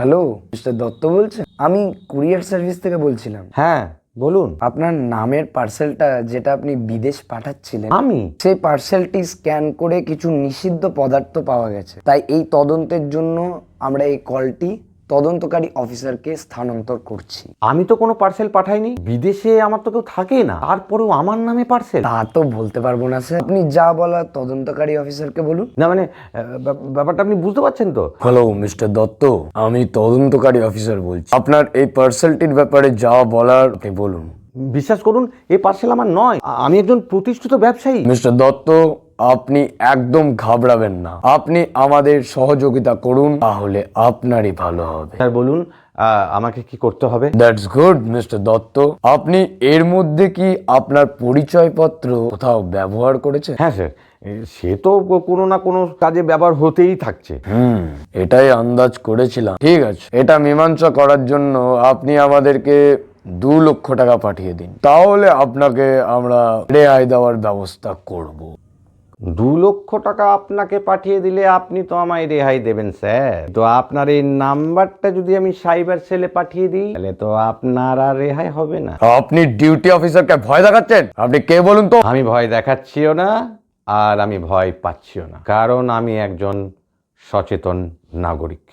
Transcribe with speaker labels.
Speaker 1: Hello, mister Dutta বলছেন? আমি courier service থেকে বলছিলাম।
Speaker 2: হ্যাঁ বলুন।
Speaker 1: আপনার নামের পার্সেলটা যেটা আপনি বিদেশ পাঠাচ্ছিলেন,
Speaker 2: আমি
Speaker 1: সেই পার্সেলটি স্ক্যান করে কিছু নিষিদ্ধ পদার্থ পাওয়া গেছে। তাই এই তদন্তের জন্য আমরা এই কলটি তদন্তকারী অফিসারকে স্থানান্তর করছি।
Speaker 2: আমি তো কোনো পার্সেল পাঠাইনি, বিদেশে আমার তো কেউ থাকেই না, তারপরেও আমার নামে পার্সেল।
Speaker 1: তা তো বলতে পারবো না স্যার, আপনি যা বলার তদন্তকারী অফিসারকে বলুন।
Speaker 2: না মানে ব্যাপারটা আপনি বুঝতে পারছেন তো?
Speaker 1: হ্যালো মিস্টার দত্ত, আমি তদন্তকারী অফিসার বলছি। আপনার এই পার্সেলটির ব্যাপারে যা বলার আপনি বলুন।
Speaker 2: বিশ্বাস করুন, এই পার্সেল আমার নয়। আমি একজন প্রতিষ্ঠিত ব্যবসায়ী।
Speaker 1: মিস্টার দত্ত, আপনি একদম ঘাবড়াবেন না, আপনি আমাদের সহযোগিতা করুন, তাহলে আপনারই ভালো হবে।
Speaker 2: স্যার বলুন, আমাকে কি করতে হবে?
Speaker 1: That's good mister Dutta. আপনি এর মধ্যে কি আপনার পরিচয়পত্র কোথাও ব্যবহার করেছেন?
Speaker 2: হ্যাঁ স্যার, সে তো কোনো না কোনো কাজে ব্যবহার হতেই থাকছে।
Speaker 1: এটাই আন্দাজ করেছিলাম। ঠিক আছে, এটা মীমাংসা করার জন্য আপনি আমাদেরকে 2 লক্ষ টাকা পাঠিয়ে দিন, তাহলে আপনাকে আমরা রেহাই দেওয়ার ব্যবস্থা করব।
Speaker 2: 2 লক্ষ টাকা আপনাকে পাঠিয়ে দিলে আপনি তো আমায় রেহাই দেবেন স্যার। তো আপনার এই নাম্বারটা যদি আমি সাইবার সেলে পাঠিয়ে দিই, তাহলে তো আপনার আর রেহাই হবে না।
Speaker 1: আপনি ডিউটি অফিসারকে ভয় দেখাচ্ছেন? আপনি কে বলুন তো?
Speaker 2: আমি ভয় দেখাচ্ছিও না, আর আমি ভয় পাচ্ছিও না, কারণ আমি একজন সচেতন নাগরিক।